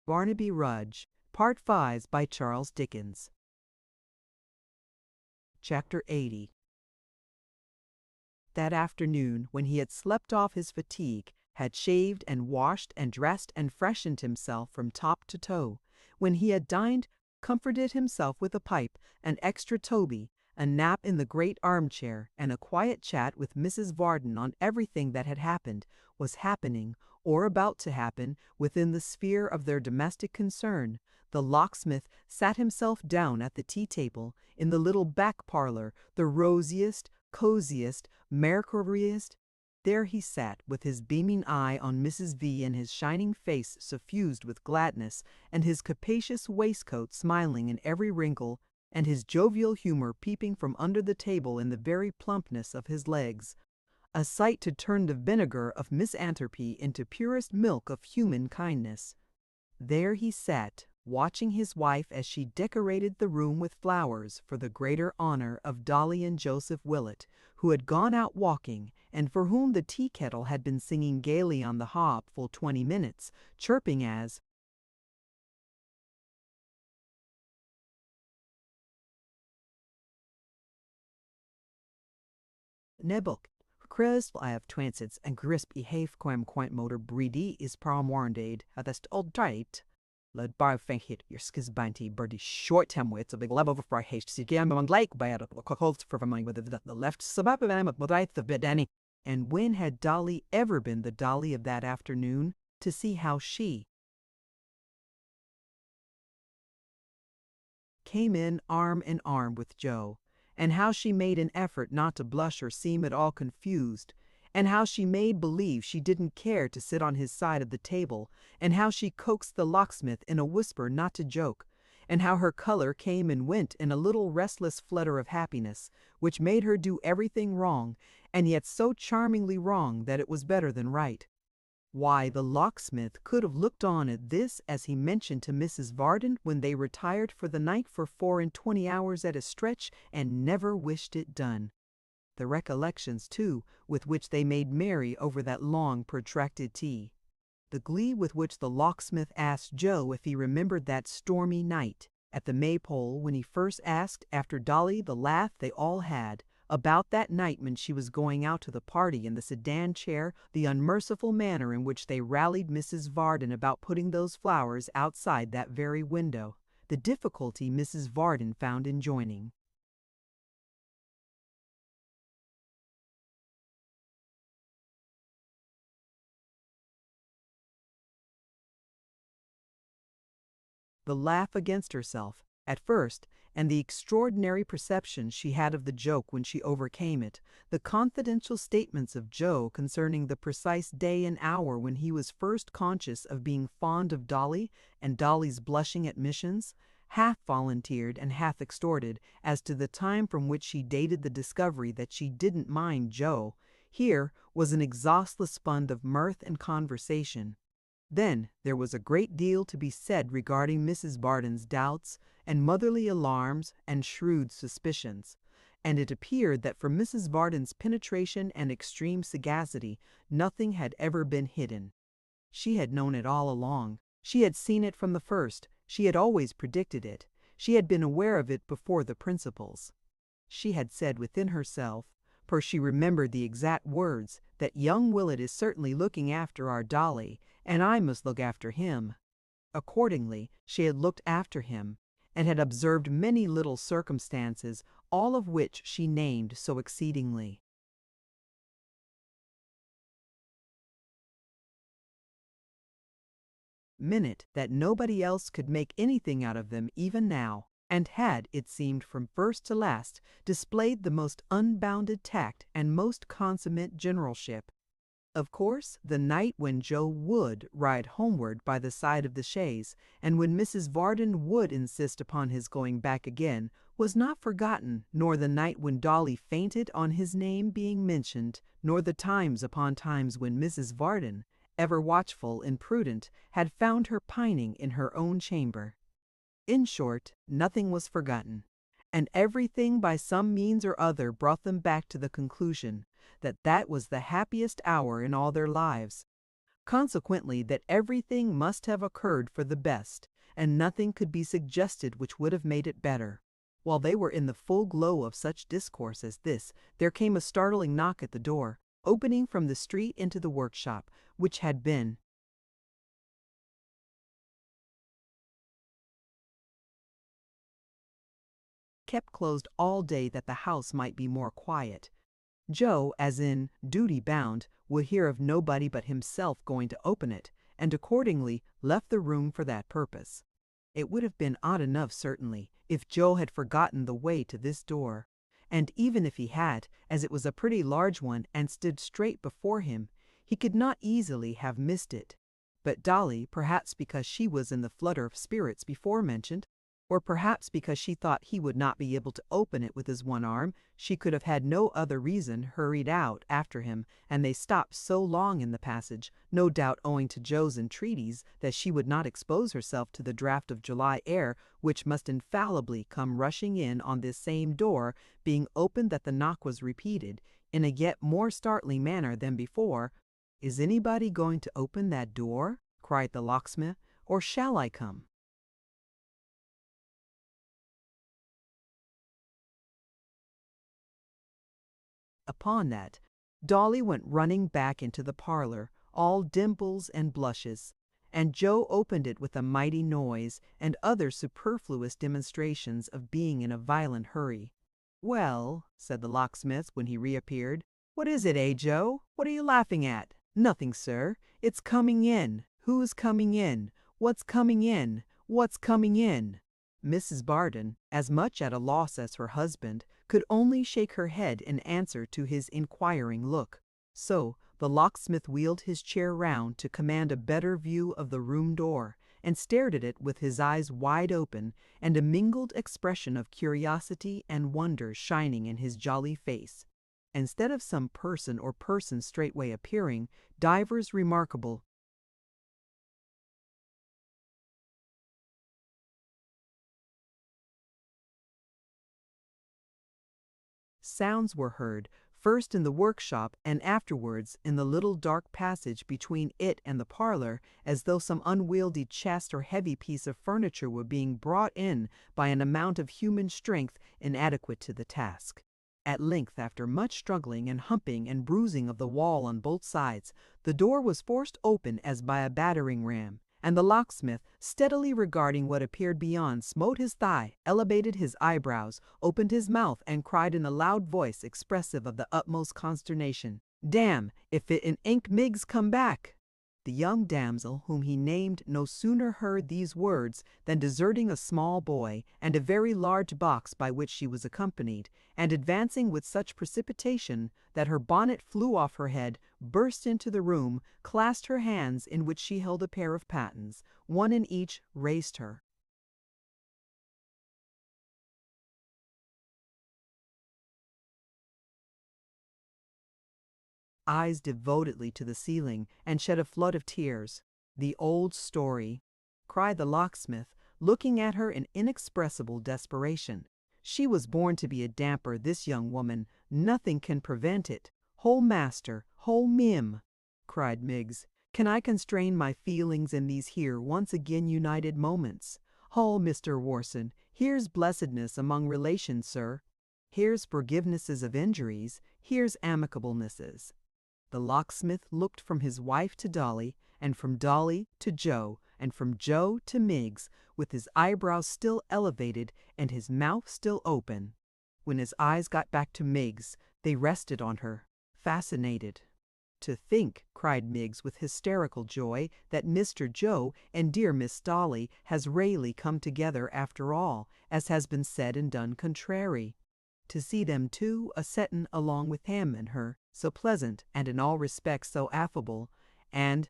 Barnaby Rudge, Part 5 by Charles Dickens. Chapter 80. That afternoon, when he had slept off his fatigue, had shaved and washed and dressed and freshened himself from top to toe, when he had dined, comforted himself with a pipe, an extra Toby, a nap in the great armchair, and a quiet chat with Mrs. Varden on everything that had happened, was happening, or about to happen, within the sphere of their domestic concern, the locksmith sat himself down at the tea-table in the little back parlor, the rosiest, coziest, mercuriest. There he sat, with his beaming eye on Mrs. V. and his shining face suffused with gladness, and his capacious waistcoat smiling in every wrinkle, and his jovial humor peeping from under the table in the very plumpness of his legs. A sight to turn the vinegar of misanthropy into purest milk of human kindness. There he sat, watching his wife as she decorated the room with flowers for the greater honor of Dolly and Joseph Willett, who had gone out walking, and for whom the tea kettle had been singing gaily on the hob full 20 minutes, chirping as Nebuk. Crisp I have twansits and crisp behave quam quint motor breedy is warndaid at the old tight. Led bar fank hit your skizbanty birdie short tem wits a big level for haste see gam among lake bad cold for money with the left sabab of right the bit any. And when had Dolly ever been the Dolly of that afternoon, to see how she came in arm with Joe, and how she made an effort not to blush or seem at all confused, and how she made believe she didn't care to sit on his side of the table, and how she coaxed the locksmith in a whisper not to joke, and how her color came and went in a little restless flutter of happiness, which made her do everything wrong, and yet so charmingly wrong that it was better than right. Why, the locksmith could have looked on at this as he mentioned to Mrs. Varden when they retired for the night for 24 hours at a stretch, and never wished it done. The recollections, too, with which they made merry over that long, protracted tea. The glee with which the locksmith asked Joe if he remembered that stormy night at the Maypole when he first asked after Dolly, the laugh they all had, about that night when she was going out to the party in the sedan chair, the unmerciful manner in which they rallied Mrs. Varden about putting those flowers outside that very window, the difficulty Mrs. Varden found in joining. The laugh against herself, at first, and the extraordinary perception she had of the joke when she overcame it, the confidential statements of Joe concerning the precise day and hour when he was first conscious of being fond of Dolly, and Dolly's blushing admissions, half volunteered and half extorted, as to the time from which she dated the discovery that she didn't mind Joe, here was an exhaustless fund of mirth and conversation. Then there was a great deal to be said regarding Mrs. Varden's doubts and motherly alarms and shrewd suspicions, and it appeared that for Mrs. Varden's penetration and extreme sagacity nothing had ever been hidden. She had known it all along. She had seen it from the first. She had always predicted it. She had been aware of it before the principals. She had said within herself, for she remembered the exact words, that young Willett is certainly looking after our Dolly, and I must look after him. Accordingly, she had looked after him, and had observed many little circumstances, all of which she named so exceedingly. Minute that nobody else could make anything out of them even now, and had, it seemed from first to last, displayed the most unbounded tact and most consummate generalship. Of course, the night when Joe would ride homeward by the side of the chaise, and when Mrs. Varden would insist upon his going back again, was not forgotten, nor the night when Dolly fainted on his name being mentioned, nor the times upon times when Mrs. Varden, ever watchful and prudent, had found her pining in her own chamber. In short, nothing was forgotten, and everything by some means or other brought them back to the conclusion that that was the happiest hour in all their lives. consequently that everything must have occurred for the best, and nothing could be suggested which would have made it better. While they were in the full glow of such discourse as this, there came a startling knock at the door, opening from the street into the workshop, which had been kept closed all day that the house might be more quiet. Joe, as in duty bound, would hear of nobody but himself going to open it, and accordingly left the room for that purpose. It would have been odd enough, certainly, if Joe had forgotten the way to this door. And even if he had, as it was a pretty large one and stood straight before him, he could not easily have missed it. But Dolly, perhaps because she was in the flutter of spirits before mentioned, or perhaps because she thought he would not be able to open it with his one arm, she could have had no other reason, hurried out after him, and they stopped so long in the passage, no doubt owing to Joe's entreaties that she would not expose herself to the draught of July air which must infallibly come rushing in on this same door being opened, that the knock was repeated, in a yet more startling manner than before. "Is anybody going to open that door?" cried the locksmith, "or shall I come?" Upon that, Dolly went running back into the parlor, all dimples and blushes, and Joe opened it with a mighty noise and other superfluous demonstrations of being in a violent hurry. "Well," said the locksmith when he reappeared, "what is it, Joe? What are you laughing at?" "Nothing, sir. It's coming in. Who's coming in? What's coming in? What's coming in?" Mrs. Barton, as much at a loss as her husband, could only shake her head in answer to his inquiring look. So the locksmith wheeled his chair round to command a better view of the room door, and stared at it with his eyes wide open, and a mingled expression of curiosity and wonder shining in his jolly face. Instead of some person or persons straightway appearing, divers remarkable sounds were heard, first in the workshop and afterwards in the little dark passage between it and the parlor, as though some unwieldy chest or heavy piece of furniture were being brought in by an amount of human strength inadequate to the task. At length, after much struggling and humping and bruising of the wall on both sides, the door was forced open as by a battering ram, and the locksmith, steadily regarding what appeared beyond, smote his thigh, elevated his eyebrows, opened his mouth, and cried in a loud voice expressive of the utmost consternation, "Damn, if it ain't Miggs come back!" The young damsel whom he named no sooner heard these words than, deserting a small boy and a very large box by which she was accompanied, and advancing with such precipitation that her bonnet flew off her head, burst into the room, clasped her hands in which she held a pair of pattens, one in each, raised her eyes devotedly to the ceiling, and shed a flood of tears. "The old story," cried the locksmith, looking at her in inexpressible desperation. "She was born to be a damper, this young woman. Nothing can prevent it. Whole master, whole mim," cried Miggs. "Can I constrain my feelings in these here once again united moments? Oh, Mr. Warson, here's blessedness among relations, sir. Here's forgivenesses of injuries, here's amicablenesses." The locksmith looked from his wife to Dolly, and from Dolly to Joe, and from Joe to Miggs, with his eyebrows still elevated and his mouth still open. When his eyes got back to Miggs, they rested on her, fascinated. "To think," cried Miggs with hysterical joy, "that Mr. Joe and dear Miss Dolly has really come together after all, as has been said and done contrary. To see them two a-settin' along with him and her, so pleasant and in all respects so affable, and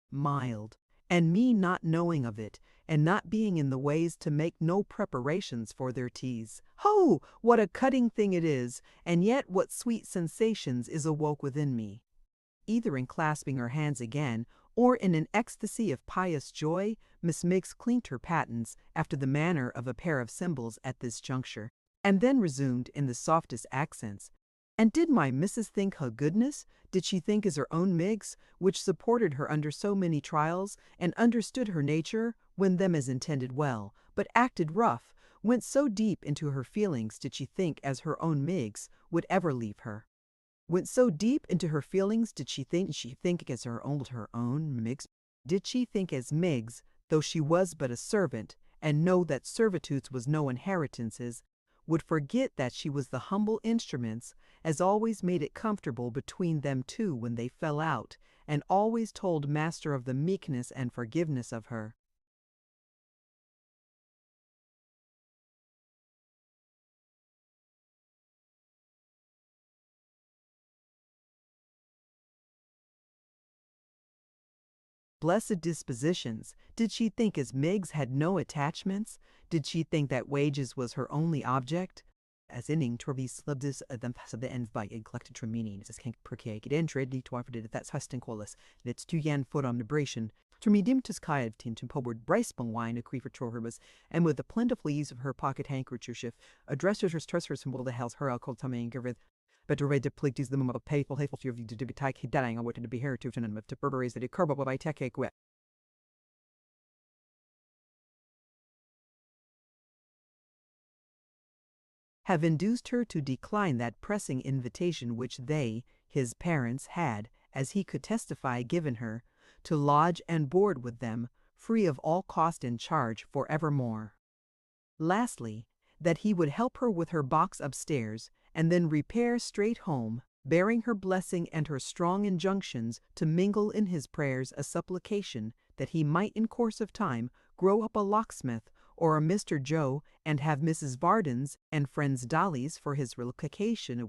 mild, and me not knowing of it, and not being in the ways to make no preparations for their teas. Ho! What a cutting thing it is, and yet what sweet sensations is awoke within me!" Either in clasping her hands again, or in an ecstasy of pious joy, Miss Miggs clinked her patens after the manner of a pair of cymbals at this juncture, and then resumed in the softest accents. And did my missus think her goodness? Did she think as her own Miggs, which supported her under so many trials, and understood her nature, when them as intended well, but acted rough, went so deep into her feelings, did she think as her own Miggs would ever leave her? Went so deep into her feelings, did she think as her own Miggs? Did she think as Miggs, though she was but a servant, and know that servitude was no inheritances, would forget that she was the humble instruments, as always made it comfortable between them two when they fell out, and always told master of the meekness and forgiveness of her. Blessed dispositions. Did she think as Miggs had no attachments? Did she think that wages was her only object? As inning torbi slubdis them of the ends by collected meaning is kank percake it entred to offered that's husting qualis. It's 2 yen foot on vibration. To medium to sky of tin to pobward Bryce wine a creeper troherbus, and with the plentiful ease of her pocket handkerchief, addressed her stressors and will the house her alcohol tummy and but to read the please the moment of painful hateful to you to be tyke dying I wanted to be here to and to burberries that it curb by tech quit. Have induced her to decline that pressing invitation which they, his parents, had, as he could testify, given her, to lodge and board with them, free of all cost and charge for evermore. Lastly, that he would help her with her box upstairs, and then repair straight home, bearing her blessing and her strong injunctions to mingle in his prayers a supplication that he might in course of time grow up a locksmith or a Mr. Joe, and have Mrs. Varden's and friends Dolly's for his relocation.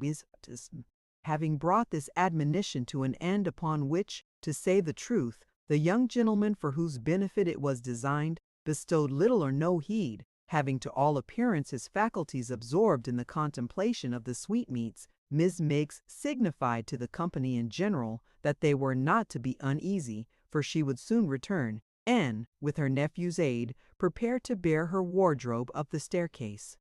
Having brought this admonition to an end, upon which, to say the truth, the young gentleman for whose benefit it was designed bestowed little or no heed, having to all appearance his faculties absorbed in the contemplation of the sweetmeats, Miss Miggs signified to the company in general that they were not to be uneasy, for she would soon return, and, with her nephew's aid, prepare to bear her wardrobe up the staircase.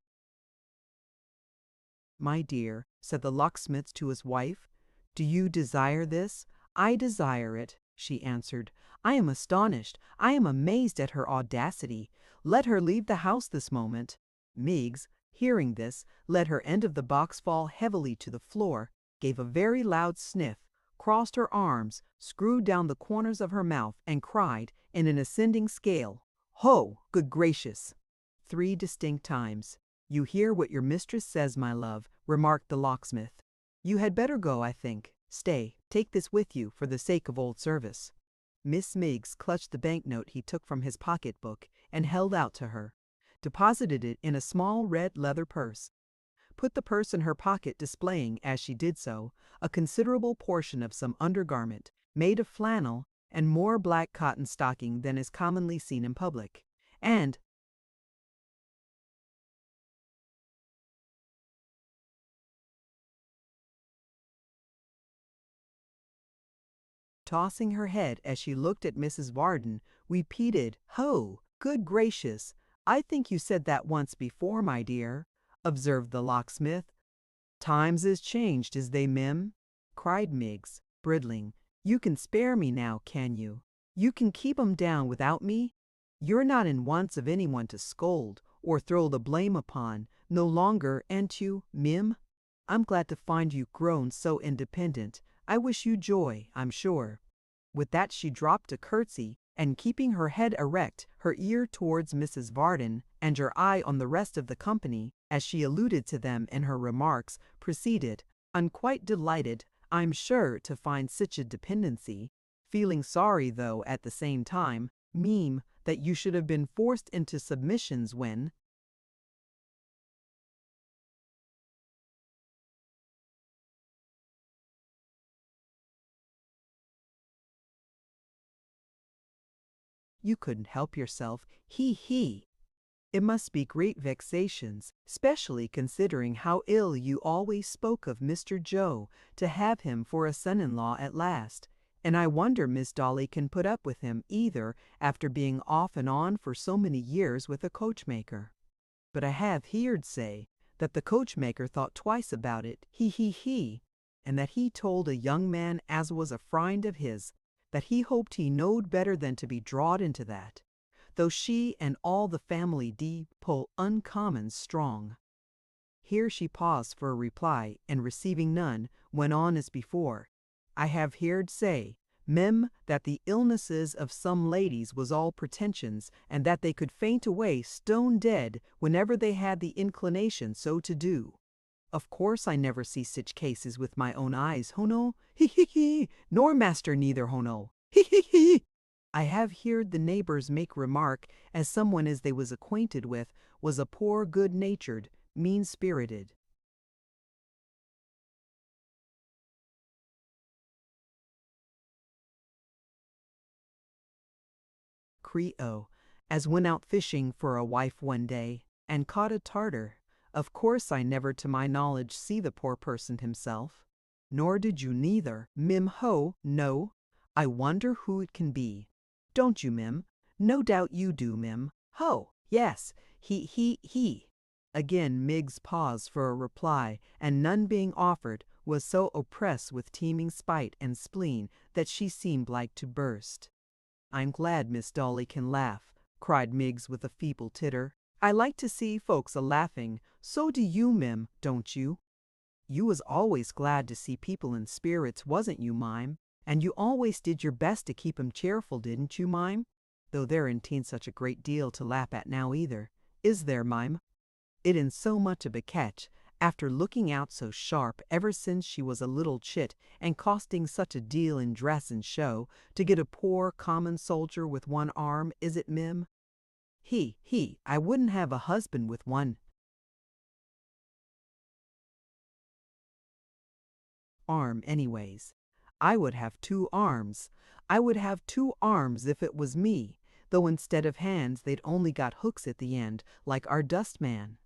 "My dear," said the locksmith to his wife, "do you desire this?" "I desire it," she answered. "I am astonished, I am amazed at her audacity. Let her leave the house this moment." Miggs, hearing this, let her end of the box fall heavily to the floor, gave a very loud sniff, crossed her arms, screwed down the corners of her mouth, and cried, in an ascending scale, "Ho! Good gracious!" 3 distinct times. "You hear what your mistress says, my love," remarked the locksmith. "You had better go, I think. Stay, take this with you, for the sake of old service." Miss Miggs clutched the banknote he took from his pocket-book and held out to her, deposited it in a small red leather purse, put the purse in her pocket, displaying, as she did so, a considerable portion of some undergarment, made of flannel and more black cotton stocking than is commonly seen in public, and, tossing her head as she looked at Mrs. Varden, repeated, "Ho! Good gracious! I think you said that once before, my dear," observed the locksmith. "Times is changed, is they, Mim?" cried Miggs, bridling. "You can spare me now, can you? You can keep 'em down without me? You're not in wants of anyone to scold, or throw the blame upon, no longer, an't you, Mim? I'm glad to find you grown so independent. I wish you joy, I'm sure." With that she dropped a curtsy, and keeping her head erect, her ear towards Mrs. Varden, and her eye on the rest of the company, as she alluded to them in her remarks, proceeded, "I'm quite delighted, I'm sure, to find such a dependency, feeling sorry, though, at the same time, Meme, that you should have been forced into submissions when—" "You couldn't help yourself, he. It must be great vexations, specially considering how ill you always spoke of Mr. Joe, to have him for a son-in-law at last. And I wonder Miss Dolly can put up with him either after being off and on for so many years with a coachmaker. But I have heerd say that the coachmaker thought twice about it, he, and that he told a young man as was a friend of his that he hoped he knowed better than to be drawed into that, though she and all the family pull uncommon strong. Here she paused for a reply, and receiving none, went on as before. I have heerd say, mem, that the illnesses of some ladies was all pretensions, and that they could faint away stone dead whenever they had the inclination so to do. Of course I never see sich cases with my own eyes, hono, he, nor master neither, hono, he. I have heerd the neighbors make remark as someone as they was acquainted with was a poor good-natured, mean-spirited. Creole, as went out fishing for a wife one day, and caught a tartar. Of course I never to my knowledge see the poor person himself. Nor did you neither, Mim ho, no. I wonder who it can be. Don't you, Mim? No doubt you do, Mim. Ho, yes, he. Again Miggs paused for a reply, and none being offered, was so oppressed with teeming spite and spleen that she seemed like to burst. I'm glad Miss Dolly can laugh, cried Miggs with a feeble titter. I like to see folks a-laughing. So do you, Mim, don't you? You was always glad to see people in spirits, wasn't you, Mime? And you always did your best to keep 'em cheerful, didn't you, Mime? Though there ain't such a great deal to laugh at now either. Is there, Mime? It ain't so much of a catch, after looking out so sharp ever since she was a little chit, and costing such a deal in dress and show, to get a poor common soldier with one arm, is it, Mim? I wouldn't have a husband with one arm anyways. I would have 2 arms. I would have 2 arms if it was me, though instead of hands they'd only got hooks at the end, like our dustman.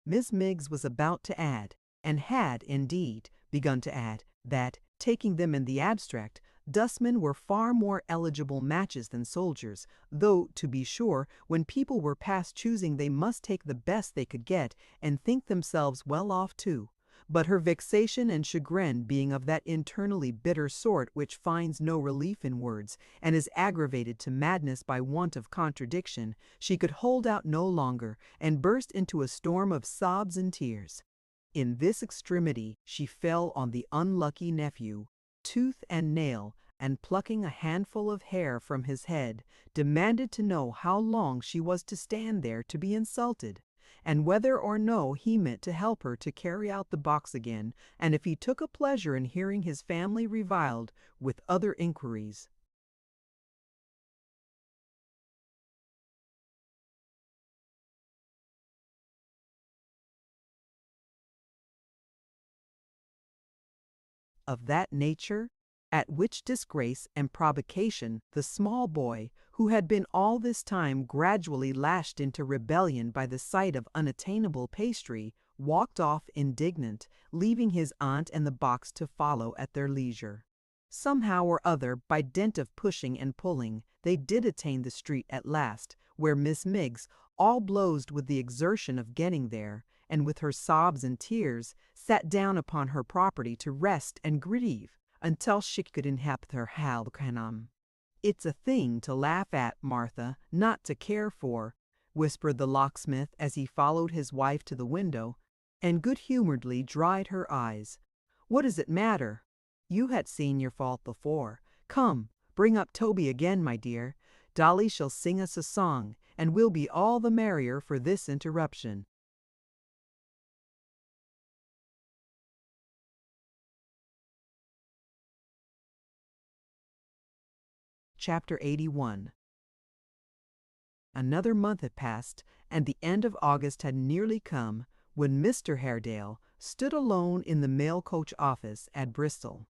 Miss Miggs was about to add, and had, indeed, begun to add, that, taking them in the abstract, dustmen were far more eligible matches than soldiers, though, to be sure, when people were past choosing they must take the best they could get, and think themselves well off too. But her vexation and chagrin being of that internally bitter sort which finds no relief in words, and is aggravated to madness by want of contradiction, she could hold out no longer, and burst into a storm of sobs and tears. In this extremity she fell on the unlucky nephew, tooth and nail, and plucking a handful of hair from his head, demanded to know how long she was to stand there to be insulted, and whether or no he meant to help her to carry out the box again, and if he took a pleasure in hearing his family reviled, with other inquiries. Of that nature, at which disgrace and provocation the small boy, who had been all this time gradually lashed into rebellion by the sight of unattainable pastry, walked off indignant, leaving his aunt and the box to follow at their leisure. Somehow or other, by dint of pushing and pulling, they did attain the street at last, where Miss Miggs, all blowsed with the exertion of getting there, and with her sobs and tears, sat down upon her property to rest and grieve until she could inhabit her halcanum. It's a thing to laugh at, Martha, not to care for, whispered the locksmith as he followed his wife to the window, and good-humoredly dried her eyes. What does it matter? You had seen your fault before. Come, bring up Toby again, my dear. Dolly shall sing us a song, and we'll be all the merrier for this interruption. Chapter 81. Another month had passed, and the end of August had nearly come, when Mr. Haredale stood alone in the mail-coach office at Bristol.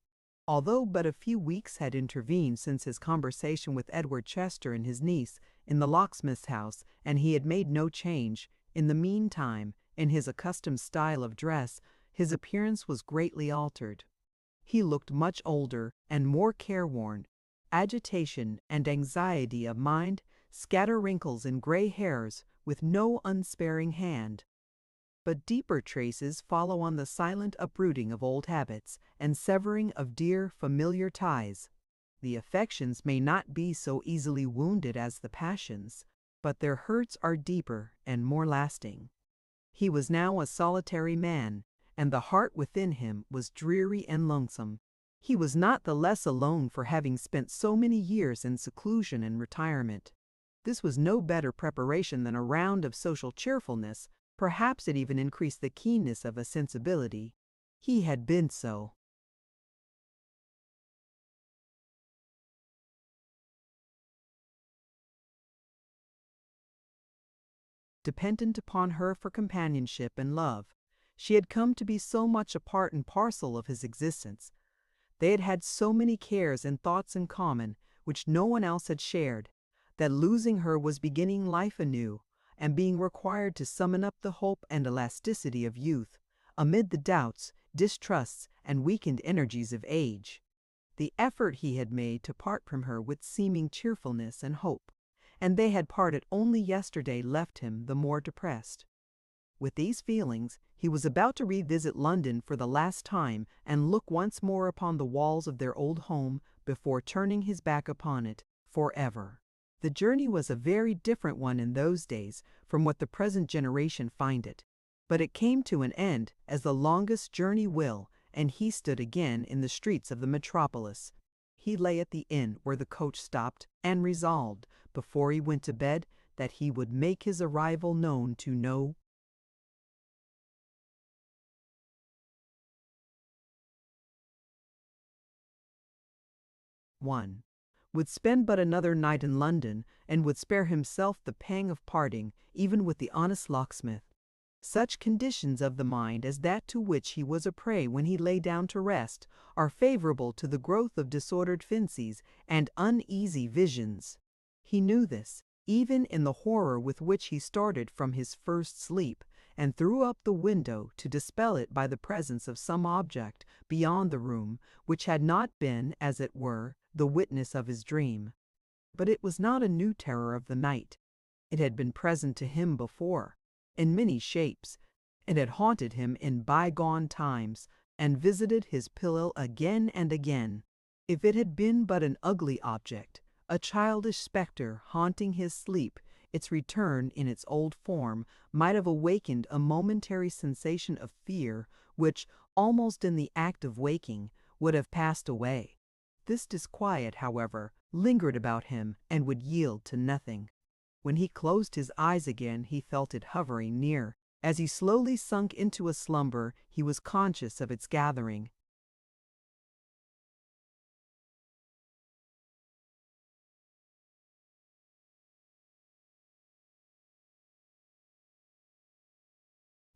Although but a few weeks had intervened since his conversation with Edward Chester and his niece in the locksmith's house, and he had made no change, in the meantime, in his accustomed style of dress, his appearance was greatly altered. He looked much older and more careworn, agitation and anxiety of mind scatter wrinkles in gray hairs with no unsparing hand. But deeper traces follow on the silent uprooting of old habits and severing of dear, familiar ties. The affections may not be so easily wounded as the passions, but their hurts are deeper and more lasting. He was now a solitary man, and the heart within him was dreary and lonesome. He was not the less alone for having spent so many years in seclusion and retirement. This was no better preparation than a round of social cheerfulness. Perhaps it even increased the keenness of a sensibility. He had been so. Dependent upon her for companionship and love, she had come to be so much a part and parcel of his existence. They had had so many cares and thoughts in common, which no one else had shared, that losing her was beginning life anew, and being required to summon up the hope and elasticity of youth, amid the doubts, distrusts, and weakened energies of age. The effort he had made to part from her with seeming cheerfulness and hope, and they had parted only yesterday, left him the more depressed. With these feelings, he was about to revisit London for the last time and look once more upon the walls of their old home before turning his back upon it forever. The journey was a very different one in those days from what the present generation find it, but it came to an end as the longest journey will, and he stood again in the streets of the metropolis. He lay at the inn where the coach stopped, and resolved, before he went to bed, that he would make his arrival known to no 1. Would spend but another night in London, and would spare himself the pang of parting, even with the honest locksmith. Such conditions of the mind as that to which he was a prey when he lay down to rest are favorable to the growth of disordered fancies and uneasy visions. He knew this, even in the horror with which he started from his first sleep, and threw up the window to dispel it by the presence of some object beyond the room, which had not been, as it were, the witness of his dream. But it was not a new terror of the night. It had been present to him before, in many shapes. It had haunted him in bygone times, and visited his pillow again and again. If it had been but an ugly object, a childish spectre haunting his sleep, its return in its old form might have awakened a momentary sensation of fear, which, almost in the act of waking, would have passed away. This disquiet, however, lingered about him and would yield to nothing. When he closed his eyes again, he felt it hovering near. As he slowly sunk into a slumber, he was conscious of its gathering.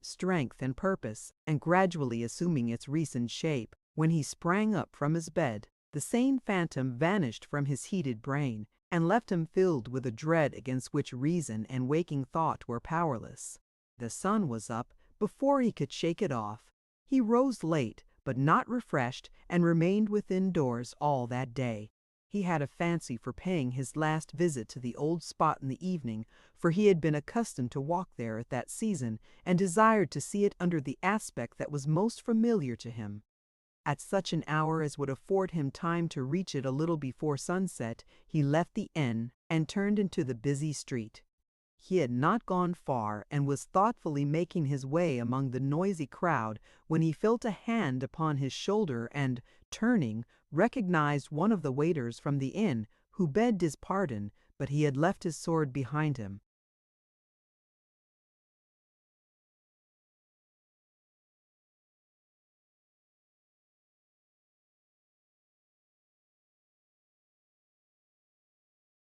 Strength and purpose, and gradually assuming its recent shape, when he sprang up from his bed, the sane phantom vanished from his heated brain, and left him filled with a dread against which reason and waking thought were powerless. The sun was up before he could shake it off. He rose late, but not refreshed, and remained within doors all that day. He had a fancy for paying his last visit to the old spot in the evening, for he had been accustomed to walk there at that season, and desired to see it under the aspect that was most familiar to him. At such an hour as would afford him time to reach it a little before sunset, he left the inn and turned into the busy street. He had not gone far, and was thoughtfully making his way among the noisy crowd, when he felt a hand upon his shoulder and, turning, recognized one of the waiters from the inn, who begged his pardon, but he had left his sword behind him.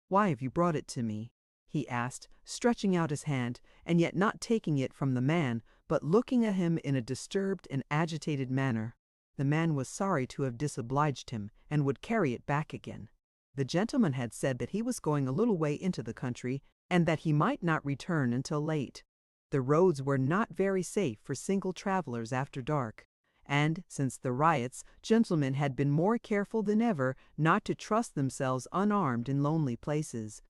"Why have you brought it to me?" he asked, stretching out his hand, and yet not taking it from the man, but looking at him in a disturbed and agitated manner. The man was sorry to have disobliged him, and would carry it back again. The gentleman had said that he was going a little way into the country, and that he might not return until late. The roads were not very safe for single travelers after dark, and, since the riots, gentlemen had been more careful than ever not to trust themselves unarmed in lonely places.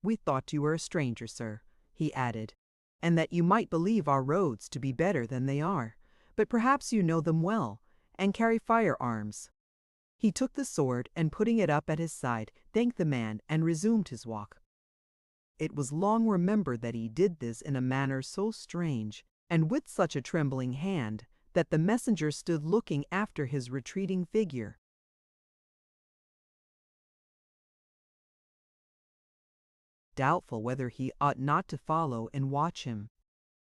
"We thought you were a stranger, sir," he added, "and that you might believe our roads to be better than they are. But perhaps you know them well, and carry firearms." He took the sword, and putting it up at his side, thanked the man and resumed his walk. It was long remembered that he did this in a manner so strange, and with such a trembling hand, that the messenger stood looking after his retreating figure, doubtful whether he ought not to follow and watch him.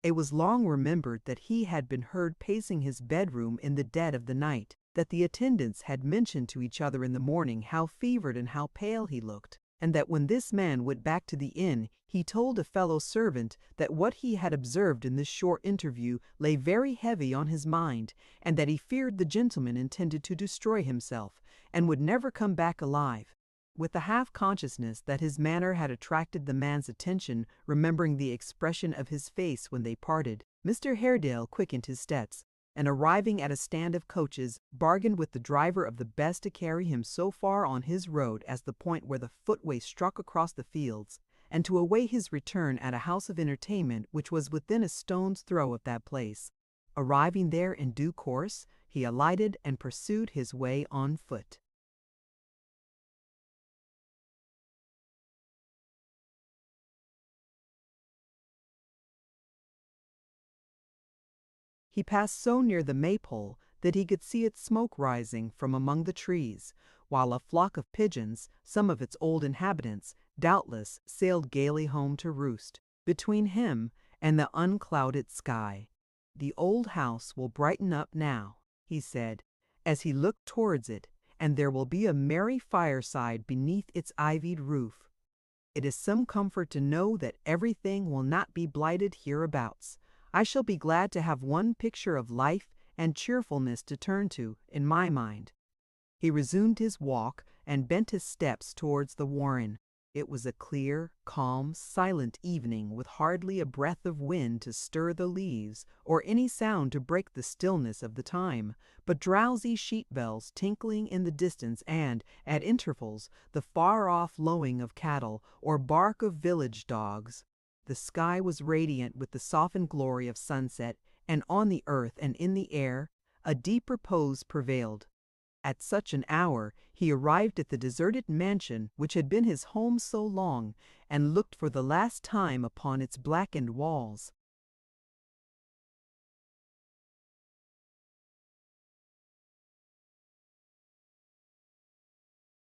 It was long remembered that he had been heard pacing his bedroom in the dead of the night, that the attendants had mentioned to each other in the morning how fevered and how pale he looked, and that when this man went back to the inn, he told a fellow servant that what he had observed in this short interview lay very heavy on his mind, and that he feared the gentleman intended to destroy himself, and would never come back alive. With the half-consciousness that his manner had attracted the man's attention, remembering the expression of his face when they parted, Mr. Haredale quickened his steps, and arriving at a stand of coaches, bargained with the driver of the best to carry him so far on his road as the point where the footway struck across the fields, and to await his return at a house of entertainment which was within a stone's throw of that place. Arriving there in due course, he alighted and pursued his way on foot. He passed so near the maypole that he could see its smoke rising from among the trees, while a flock of pigeons, some of its old inhabitants, doubtless, sailed gaily home to roost, between him and the unclouded sky. "The old house will brighten up now," he said, as he looked towards it, "and there will be a merry fireside beneath its ivied roof. It is some comfort to know that everything will not be blighted hereabouts. I shall be glad to have one picture of life and cheerfulness to turn to, in my mind." He resumed his walk and bent his steps towards the warren. It was a clear, calm, silent evening, with hardly a breath of wind to stir the leaves, or any sound to break the stillness of the time, but drowsy sheep bells tinkling in the distance, and, at intervals, the far-off lowing of cattle, or bark of village dogs. The sky was radiant with the softened glory of sunset, and on the earth and in the air a deep repose prevailed. At such an hour he arrived at the deserted mansion which had been his home so long, and looked for the last time upon its blackened walls.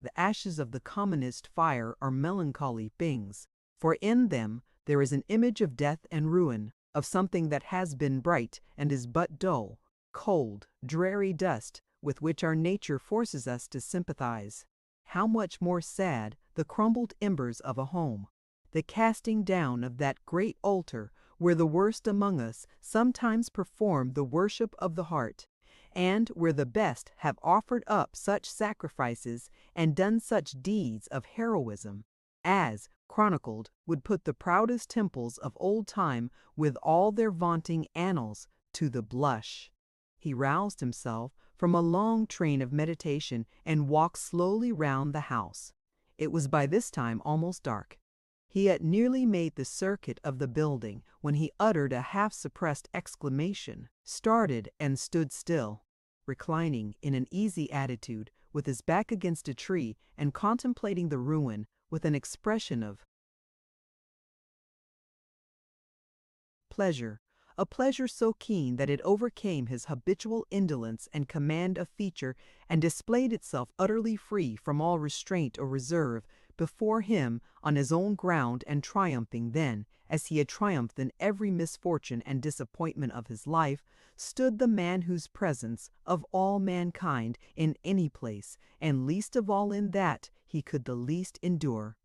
The ashes of the commonest fire are melancholy things, for in them there is an image of death and ruin, of something that has been bright and is but dull, cold, dreary dust, with which our nature forces us to sympathize. How much more sad the crumbled embers of a home, the casting down of that great altar where the worst among us sometimes perform the worship of the heart, and where the best have offered up such sacrifices and done such deeds of heroism as, chronicled, would put the proudest temples of old time, with all their vaunting annals, to the blush. He roused himself from a long train of meditation and walked slowly round the house. It was by this time almost dark. He had nearly made the circuit of the building when he uttered a half-suppressed exclamation, started, and stood still, reclining in an easy attitude, with his back against a tree, and contemplating the ruin with an expression of pleasure, a pleasure so keen that it overcame his habitual indolence and command of feature, and displayed itself utterly free from all restraint or reserve. Before him, on his own ground, and triumphing then, as he had triumphed in every misfortune and disappointment of his life, stood the man whose presence, of all mankind, in any place, and least of all in that, he could the least endure.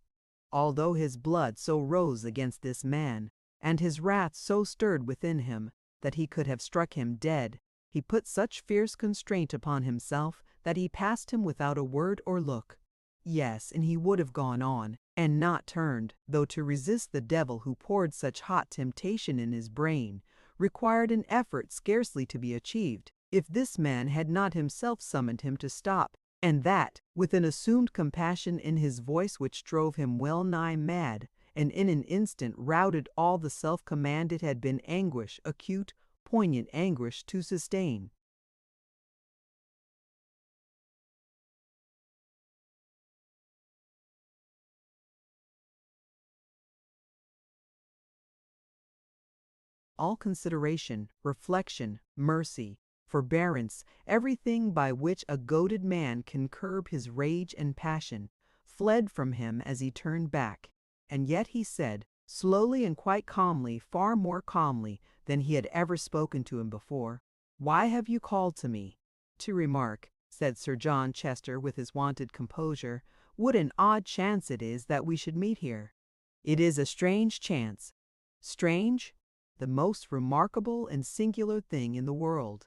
Although his blood so rose against this man, and his wrath so stirred within him, that he could have struck him dead, he put such fierce constraint upon himself that he passed him without a word or look. Yes, and he would have gone on, and not turned, though to resist the devil who poured such hot temptation in his brain required an effort scarcely to be achieved, if this man had not himself summoned him to stop, and that, with an assumed compassion in his voice which drove him well nigh mad, and in an instant routed all the self-command it had been anguish, acute, poignant anguish, to sustain. All consideration, reflection, mercy, forbearance, everything by which a goaded man can curb his rage and passion, fled from him as he turned back, and yet he said, slowly and quite calmly, far more calmly than he had ever spoken to him before, "Why have you called to me?" "To remark," said Sir John Chester with his wonted composure, "what an odd chance it is that we should meet here." "It is a strange chance." "Strange?" "The most remarkable and singular thing in the world.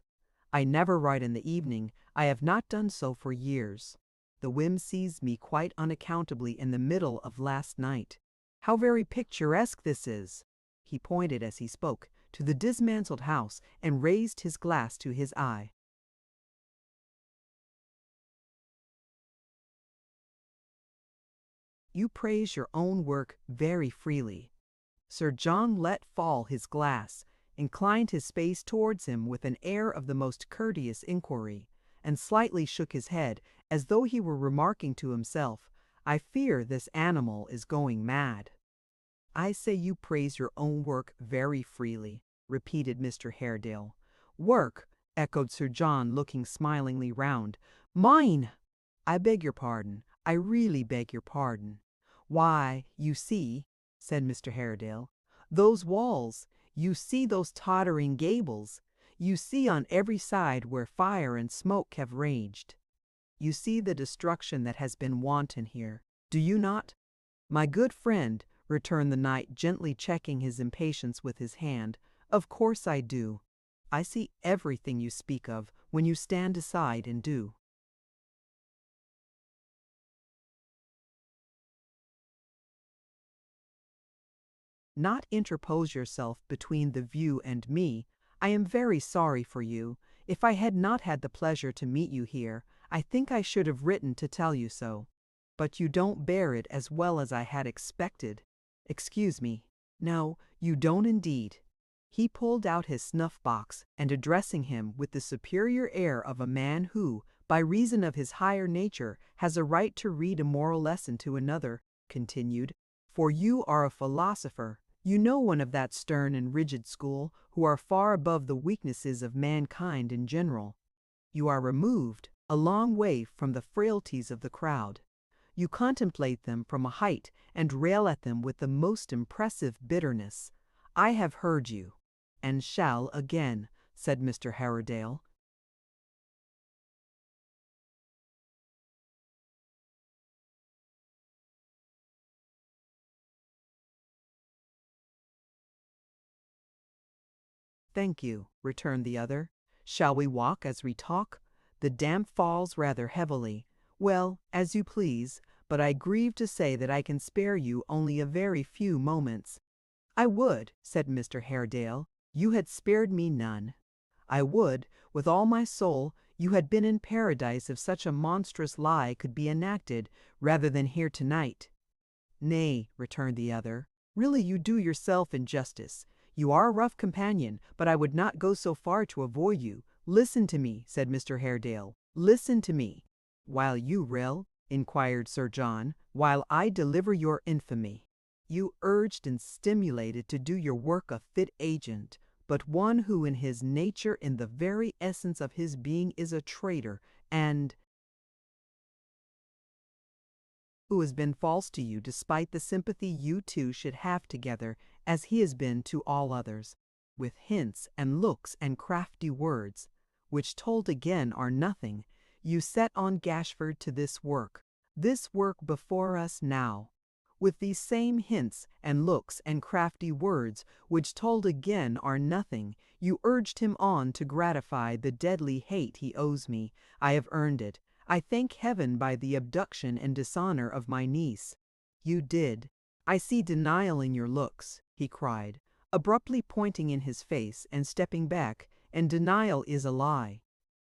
I never write in the evening. I have not done so for years. The whim seized me quite unaccountably in the middle of last night. How very picturesque this is!" He pointed as he spoke to the dismantled house and raised his glass to his eye. "You praise your own work very freely." Sir John let fall his glass, inclined his face towards him with an air of the most courteous inquiry, and slightly shook his head, as though he were remarking to himself, "I fear this animal is going mad." "I say you praise your own work very freely," repeated Mr. Haredale. "Work!" echoed Sir John, looking smilingly round. "Mine!" "I beg your pardon. I really beg your pardon." "Why, you see," said Mr. Haredale, "those walls, you see those tottering gables, you see on every side where fire and smoke have raged. You see the destruction that has been wanton here, do you not?" "My good friend," returned the knight, gently checking his impatience with his hand, "of course I do. I see everything you speak of when you stand aside and do." "Not interpose yourself between the view and me. I am very sorry for you. If I had not had the pleasure to meet you here, I think I should have written to tell you so. But you don't bear it as well as I had expected. Excuse me. No, you don't indeed." He pulled out his snuff-box, and addressing him with the superior air of a man who, by reason of his higher nature, has a right to read a moral lesson to another, continued, "For you are a philosopher. You know one of that stern and rigid school who are far above the weaknesses of mankind in general. You are removed a long way from the frailties of the crowd. You contemplate them from a height and rail at them with the most impressive bitterness. I have heard you, and shall again," said Mr. Haredale. "Thank you," returned the other. "Shall we walk as we talk? The damp falls rather heavily. Well, as you please, but I grieve to say that I can spare you only a very few moments." "I would," said Mr. Haredale, "you had spared me none. I would, with all my soul, you had been in paradise if such a monstrous lie could be enacted, rather than here tonight." "Nay," returned the other, "really you do yourself injustice. You are a rough companion, but I would not go so far to avoid you. Listen to me," said Mr. Haredale. "Listen to me." "While you rail?" inquired Sir John. "While I deliver your infamy. You urged and stimulated to do your work a fit agent, but one who in his nature, in the very essence of his being, is a traitor, and who has been false to you despite the sympathy you two should have together, as he has been to all others, with hints and looks and crafty words, which told again are nothing, you set on Gashford to this work before us now. With these same hints and looks and crafty words, which told again are nothing, you urged him on to gratify the deadly hate he owes me. I have earned it, I thank heaven, by the abduction and dishonor of my niece. You did. I see denial in your looks," he cried, abruptly pointing in his face and stepping back, "and denial is a lie.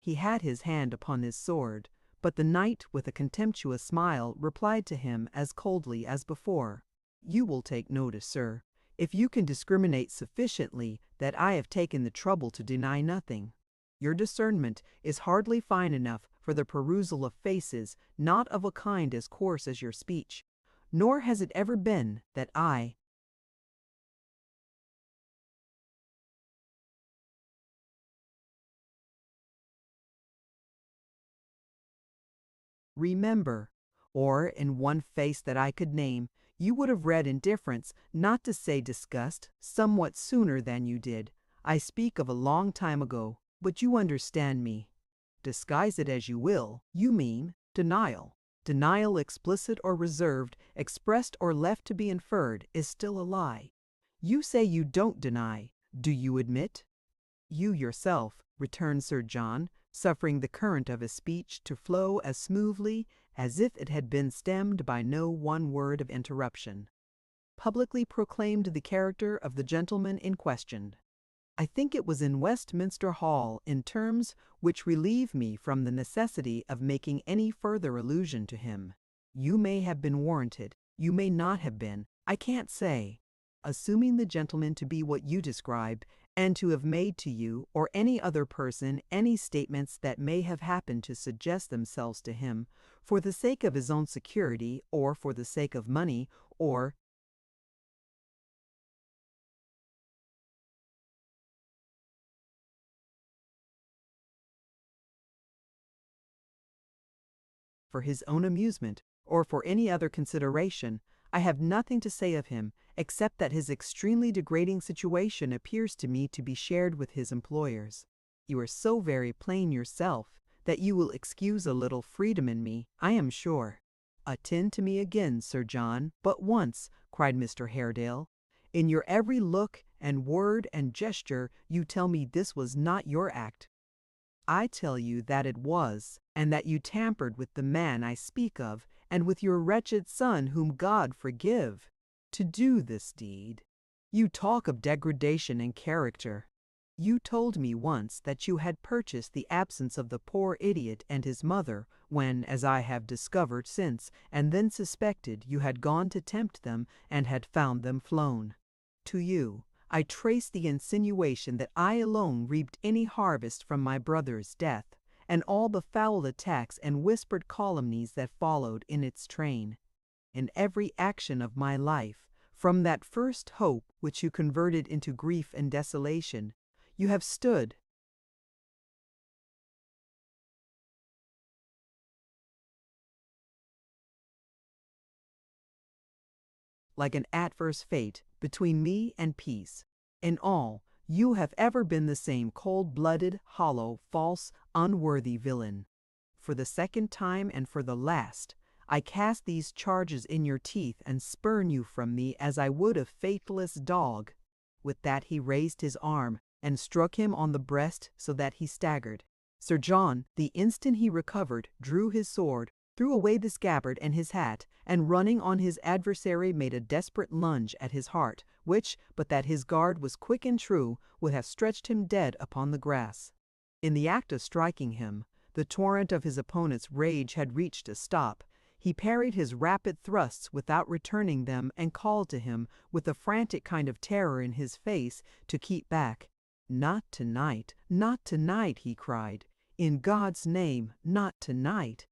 He had his hand upon his sword, but the knight with a contemptuous smile replied to him as coldly as before. "You will take notice, sir, if you can discriminate sufficiently, that I have taken the trouble to deny nothing. Your discernment is hardly fine enough for the perusal of faces not of a kind as coarse as your speech, nor has it ever been that I remember, or in one face that I could name, you would have read indifference, not to say disgust, somewhat sooner than you did. I speak of a long time ago, but you understand me. Disguise it as you will, you mean denial. Denial, explicit or reserved, expressed or left to be inferred, is still a lie. You say you don't deny. Do you admit? You yourself, returned Sir John, suffering the current of his speech to flow as smoothly as if it had been stemmed by no one word of interruption, publicly proclaimed the character of the gentleman in question. I think it was in Westminster Hall, in terms which relieve me from the necessity of making any further allusion to him. You may have been warranted, you may not have been, I can't say. Assuming the gentleman to be what you describe, and to have made to you or any other person any statements that may have happened to suggest themselves to him, for the sake of his own security, or for the sake of money, or for his own amusement, or for any other consideration, I have nothing to say of him, except that his extremely degrading situation appears to me to be shared with his employers. You are so very plain yourself, that you will excuse a little freedom in me, I am sure. Attend to me again, Sir John, but once, cried Mr. Haredale. In your every look and word and gesture you tell me this was not your act. I tell you that it was, and that you tampered with the man I speak of, and with your wretched son, whom God forgive, to do this deed. You talk of degradation and character. You told me once that you had purchased the absence of the poor idiot and his mother, when, as I have discovered since, and then suspected, you had gone to tempt them, and had found them flown. To you I trace the insinuation that I alone reaped any harvest from my brother's death, and all the foul attacks and whispered calumnies that followed in its train. In every action of my life, from that first hope which you converted into grief and desolation, you have stood like an adverse fate between me and peace. In all, you have ever been the same cold-blooded, hollow, false, unworthy villain. For the second time and for the last, I cast these charges in your teeth and spurn you from me as I would a faithless dog. With that he raised his arm and struck him on the breast so that he staggered. Sir John, the instant he recovered, drew his sword, threw away the scabbard and his hat, and running on his adversary made a desperate lunge at his heart, which, but that his guard was quick and true, would have stretched him dead upon the grass. In the act of striking him, the torrent of his opponent's rage had reached a stop. He parried his rapid thrusts without returning them, and called to him, with a frantic kind of terror in his face, to keep back. "Not tonight, not tonight," he cried. "In God's name, not tonight."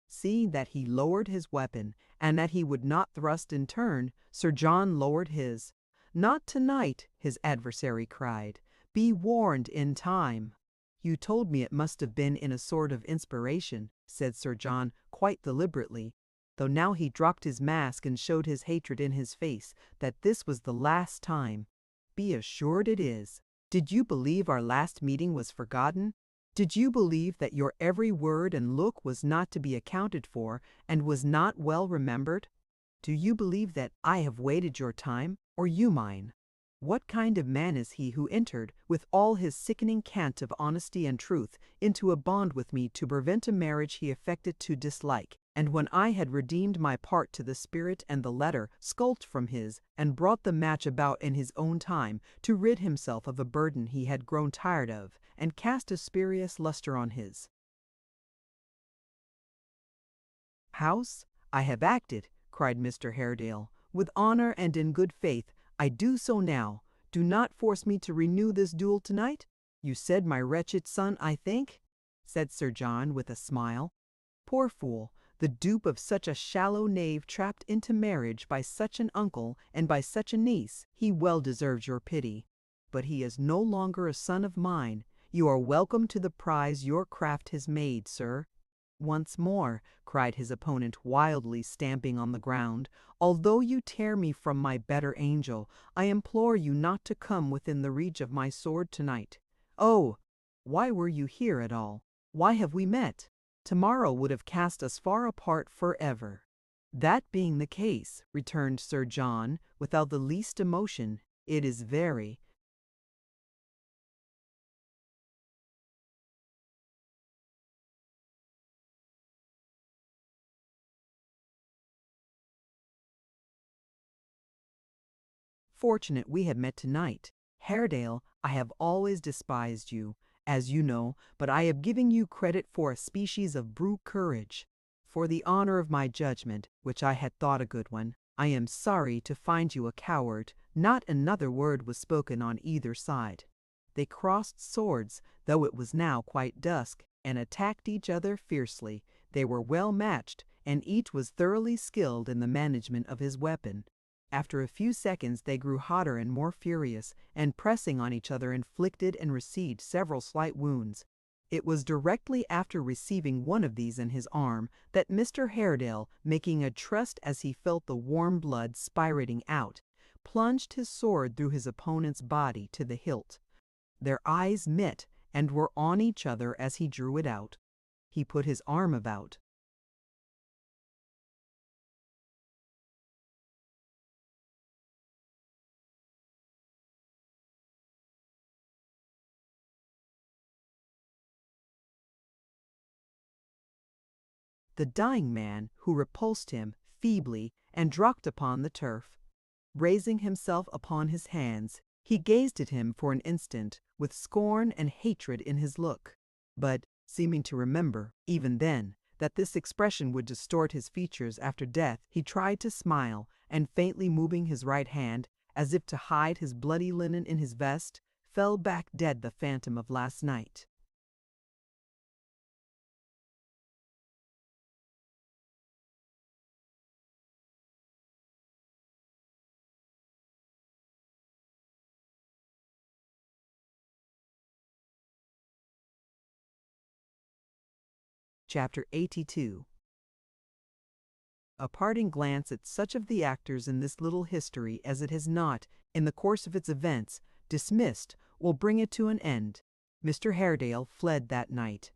Seeing that he lowered his weapon, and that he would not thrust in turn, Sir John lowered his. "Not tonight," his adversary cried. "Be warned in time." "You told me it must have been in a sort of inspiration," said Sir John, quite deliberately, though now he dropped his mask and showed his hatred in his face, that this was the last time. "Be assured it is. Did you believe our last meeting was forgotten? Did you believe that your every word and look was not to be accounted for, and was not well remembered? Do you believe that I have waited your time, or you mine? What kind of man is he who entered, with all his sickening cant of honesty and truth, into a bond with me to prevent a marriage he affected to dislike, And when I had redeemed my part to the spirit and the letter, skulked from his, and brought the match about in his own time, to rid himself of a burden he had grown tired of, and cast a spurious lustre on his house, I have acted, cried Mr. Haredale, with honor and in good faith. I do so now. Do not force me to renew this duel tonight. You said my wretched son, I think, said Sir John with a smile. Poor fool, the dupe of such a shallow knave, trapped into marriage by such an uncle and by such a niece. He well deserves your pity. But he is no longer a son of mine. You are welcome to the prize your craft has made, sir. Once more, cried his opponent, wildly stamping on the ground, although you tear me from my better angel, I implore you not to come within the reach of my sword tonight. Oh, why were you here at all? Why have we met? Tomorrow would have cast us far apart forever. That being the case, returned Sir John, without the least emotion, it is very, fortunate we have met tonight. Haredale, I have always despised you, as you know, but I am giving you credit for a species of brute courage. For the honor of my judgment, which I had thought a good one, I am sorry to find you a coward. Not another word was spoken on either side. They crossed swords, though it was now quite dusk, and attacked each other fiercely. They were well matched, and each was thoroughly skilled in the management of his weapon. After a few seconds they grew hotter and more furious, and pressing on each other inflicted and received several slight wounds. It was directly after receiving one of these in his arm that Mr. Haredale, making a thrust as he felt the warm blood spirating out, plunged his sword through his opponent's body to the hilt. Their eyes met and were on each other as he drew it out. He put his arm about the dying man, who repulsed him feebly and dropped upon the turf. Raising himself upon his hands, he gazed at him for an instant with scorn and hatred in his look, but, seeming to remember, even then, that this expression would distort his features after death, he tried to smile, and faintly moving his right hand, as if to hide his bloody linen in his vest, fell back dead, the phantom of last night. Chapter 82. A parting glance at such of the actors in this little history as it has not, in the course of its events, dismissed, will bring it to an end. Mr. Haredale fled that night.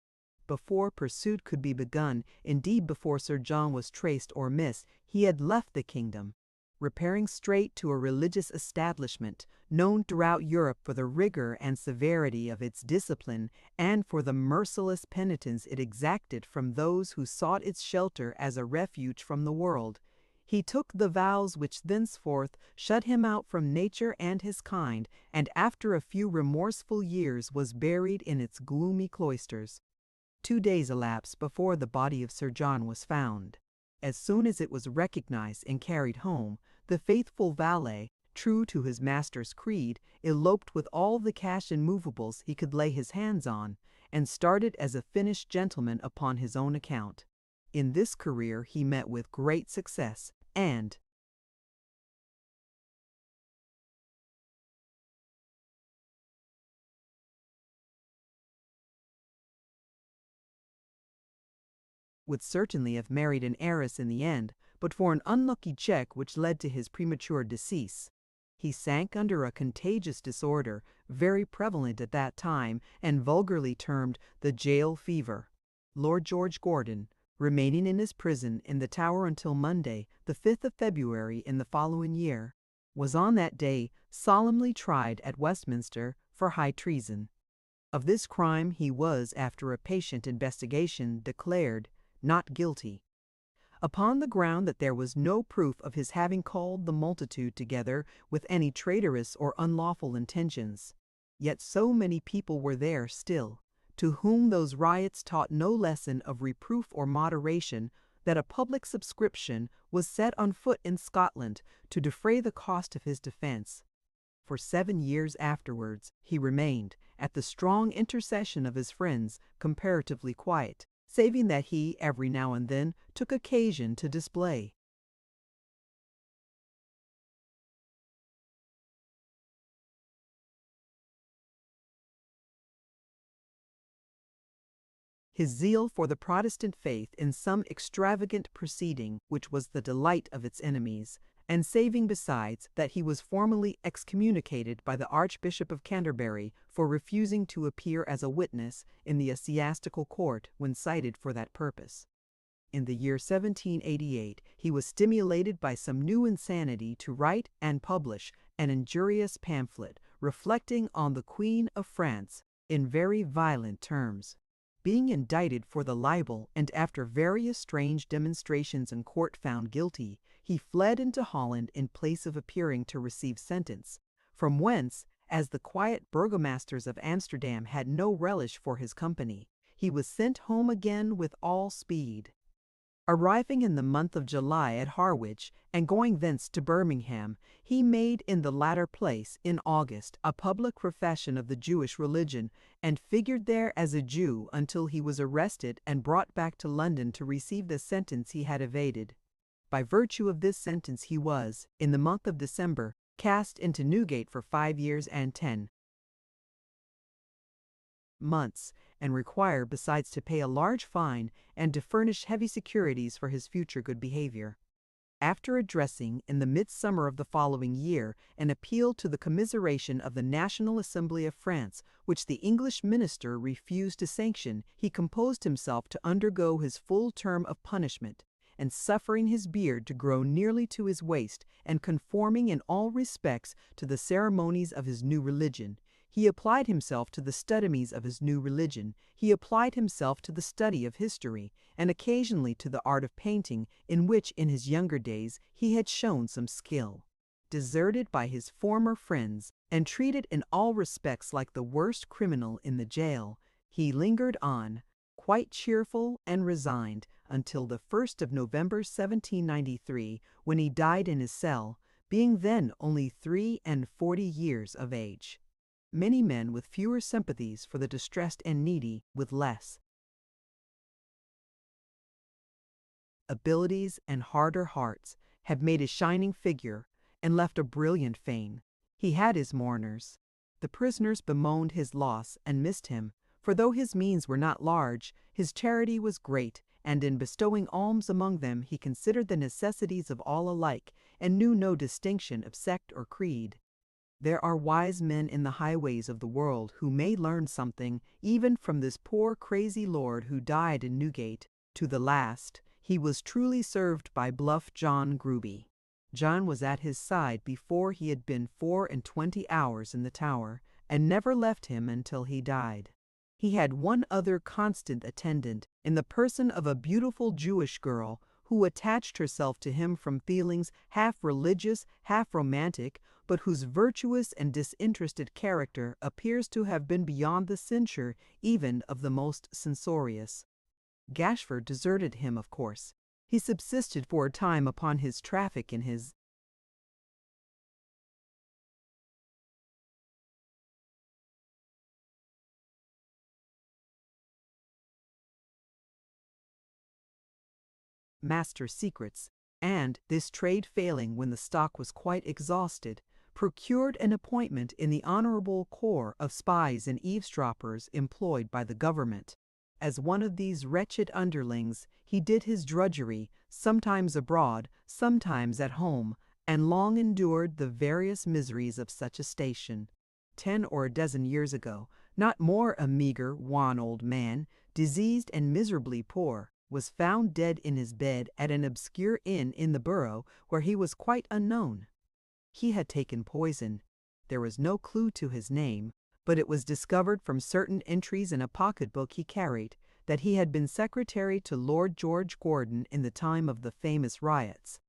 Before pursuit could be begun, indeed before Sir John was traced or missed, he had left the kingdom, repairing straight to a religious establishment known throughout Europe for the rigor and severity of its discipline and for the merciless penitence it exacted from those who sought its shelter as a refuge from the world. He took the vows which thenceforth shut him out from nature and his kind, and after a few remorseful years was buried in its gloomy cloisters. 2 days elapsed before the body of Sir John was found. As soon as it was recognized and carried home, the faithful valet, true to his master's creed, eloped with all the cash and movables he could lay his hands on, and started as a finished gentleman upon his own account. In this career he met with great success, and would certainly have married an heiress in the end, but for an unlucky check which led to his premature decease. He sank under a contagious disorder, very prevalent at that time, and vulgarly termed the jail fever. Lord George Gordon, remaining in his prison in the Tower until Monday, the 5th of February in the following year, was on that day solemnly tried at Westminster for high treason. Of this crime he was, after a patient investigation, declared not guilty. upon the ground that there was no proof of his having called the multitude together with any traitorous or unlawful intentions. Yet so many people were there still, to whom those riots taught no lesson of reproof or moderation, that a public subscription was set on foot in Scotland to defray the cost of his defense. For 7 years afterwards he remained, at the strong intercession of his friends, comparatively quiet, saving that he every now and then took occasion to display his zeal for the Protestant faith in some extravagant proceeding which was the delight of its enemies, and saving besides that he was formally excommunicated by the Archbishop of Canterbury for refusing to appear as a witness in the ecclesiastical court when cited for that purpose. In the year 1788 he was stimulated by some new insanity to write and publish an injurious pamphlet reflecting on the Queen of France in very violent terms. Being indicted for the libel, and after various strange demonstrations in court found guilty, he fled into Holland in place of appearing to receive sentence, from whence, as the quiet burgomasters of Amsterdam had no relish for his company, he was sent home again with all speed. Arriving in the month of July at Harwich, and going thence to Birmingham, he made in the latter place, in August, a public profession of the Jewish religion, and figured there as a Jew until he was arrested and brought back to London to receive the sentence he had evaded. By virtue of this sentence he was, in the month of December, cast into Newgate for 5 years and 10 months, and required besides to pay a large fine and to furnish heavy securities for his future good behavior. After addressing, in the midsummer of the following year, an appeal to the commiseration of the National Assembly of France, which the English minister refused to sanction, he composed himself to undergo his full term of punishment, and suffering his beard to grow nearly to his waist, and conforming in all respects to the ceremonies of his new religion, he applied himself to the studies of his new religion, he applied himself to the study of history, and occasionally to the art of painting, in which in his younger days he had shown some skill. Deserted by his former friends, and treated in all respects like the worst criminal in the jail, he lingered on, quite cheerful and resigned, until the 1st of November 1793, when he died in his cell, being then only 43 years of age. Many men with fewer sympathies for the distressed and needy, with less abilities and harder hearts, have made a shining figure and left a brilliant fame. He had his mourners. The prisoners bemoaned his loss and missed him, for though his means were not large, his charity was great, and in bestowing alms among them he considered the necessities of all alike, and knew no distinction of sect or creed. There are wise men in the highways of the world who may learn something even from this poor crazy lord who died in Newgate. To the last, he was truly served by bluff John Gruby. John was at his side before he had been 24 hours in the Tower, and never left him until he died. He had one other constant attendant, in the person of a beautiful Jewish girl, who attached herself to him from feelings half religious, half romantic, but whose virtuous and disinterested character appears to have been beyond the censure even of the most censorious. Gashford deserted him, of course. He subsisted for a time upon his traffic in his master secrets, and, this trade failing when the stock was quite exhausted, procured an appointment in the honorable corps of spies and eavesdroppers employed by the government. As one of these wretched underlings, he did his drudgery, sometimes abroad, sometimes at home, and long endured the various miseries of such a station. 10 or a dozen years ago, not more a meagre, wan old man, diseased and miserably poor, was found dead in his bed at an obscure inn in the Borough, where he was quite unknown. He had taken poison. There was no clue to his name, but it was discovered from certain entries in a pocketbook he carried that he had been secretary to Lord George Gordon in the time of the famous riots.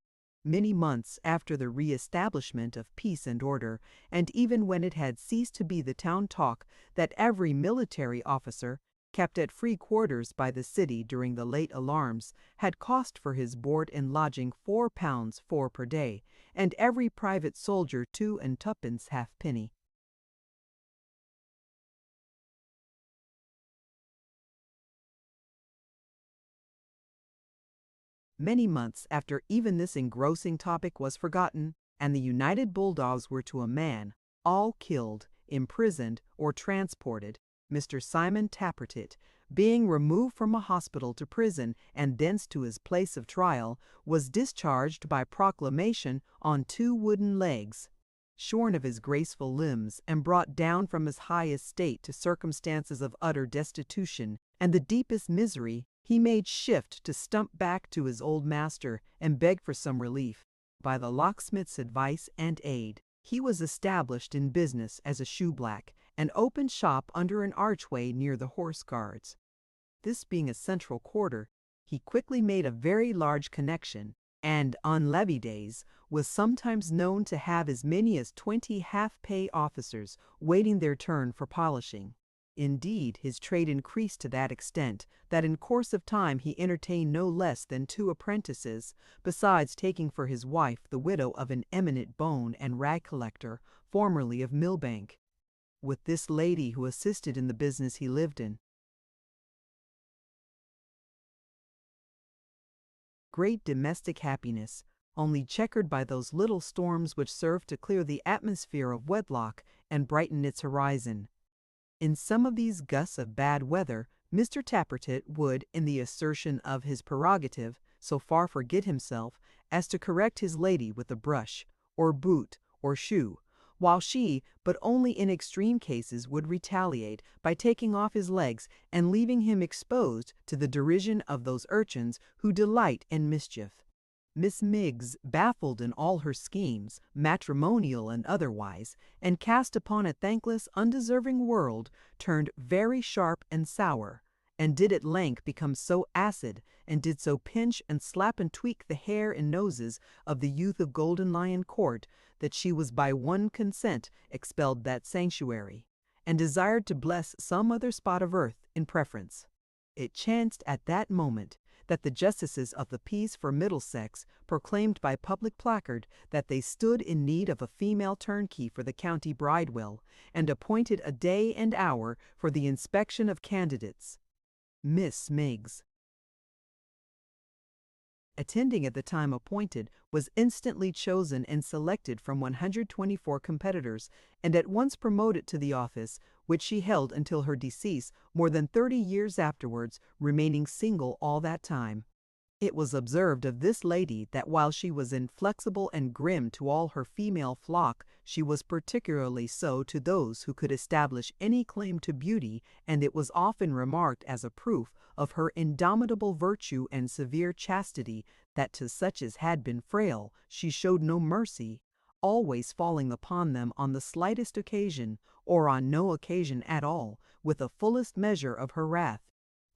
Many months after the re-establishment of peace and order, and even when it had ceased to be the town talk that every military officer, kept at free quarters by the city during the late alarms, had cost for his board and lodging £4 4 per day, and every private soldier 2 and 2 halfpenny. Many months after even this engrossing topic was forgotten, and the United Bulldogs were to a man, all killed, imprisoned, or transported, Mr. Simon Tappertit, being removed from a hospital to prison and thence to his place of trial, was discharged by proclamation on 2 wooden legs, shorn of his graceful limbs, and brought down from his high estate to circumstances of utter destitution and the deepest misery. He made shift to stump back to his old master and beg for some relief. By the locksmith's advice and aid, he was established in business as a shoeblack, and opened shop under an archway near the Horse Guards. This being a central quarter, he quickly made a very large connection, and on levee days was sometimes known to have as many as 20 half-pay officers waiting their turn for polishing. Indeed, his trade increased to that extent that in course of time he entertained no less than 2 apprentices, besides taking for his wife the widow of an eminent bone and rag collector, formerly of Millbank. With this lady who assisted in the business he lived in, great domestic happiness, only checkered by those little storms which serve to clear the atmosphere of wedlock and brighten its horizon. In some of these gusts of bad weather, Mr. Tappertit would, in the assertion of his prerogative, so far forget himself as to correct his lady with a brush, or boot, or shoe, while she, but only in extreme cases, would retaliate by taking off his legs and leaving him exposed to the derision of those urchins who delight in mischief. Miss Miggs, baffled in all her schemes, matrimonial and otherwise, and cast upon a thankless, undeserving world, turned very sharp and sour, and did at length become so acid, and did so pinch and slap and tweak the hair and noses of the youth of Golden Lion Court, that she was by one consent expelled that sanctuary, and desired to bless some other spot of earth in preference. It chanced at that moment that the justices of the peace for Middlesex proclaimed by public placard that they stood in need of a female turnkey for the county bridewell, and appointed a day and hour for the inspection of candidates. Miss Miggs, attending at the time appointed, was instantly chosen and selected from 124 competitors, and at once promoted to the office, which she held until her decease more than 30 years afterwards, remaining single all that time. It was observed of this lady that while she was inflexible and grim to all her female flock, she was particularly so to those who could establish any claim to beauty, and it was often remarked as a proof of her indomitable virtue and severe chastity that to such as had been frail she showed no mercy, always falling upon them on the slightest occasion, or on no occasion at all, with the fullest measure of her wrath.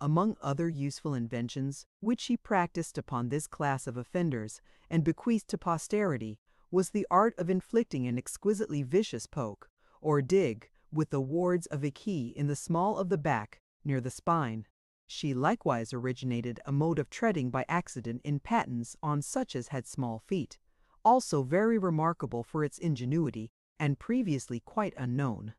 Among other useful inventions which she practiced upon this class of offenders, and bequeathed to posterity, was the art of inflicting an exquisitely vicious poke, or dig, with the wards of a key in the small of the back, near the spine. She likewise originated a mode of treading by accident in pattens on such as had small feet, also very remarkable for its ingenuity, and previously quite unknown.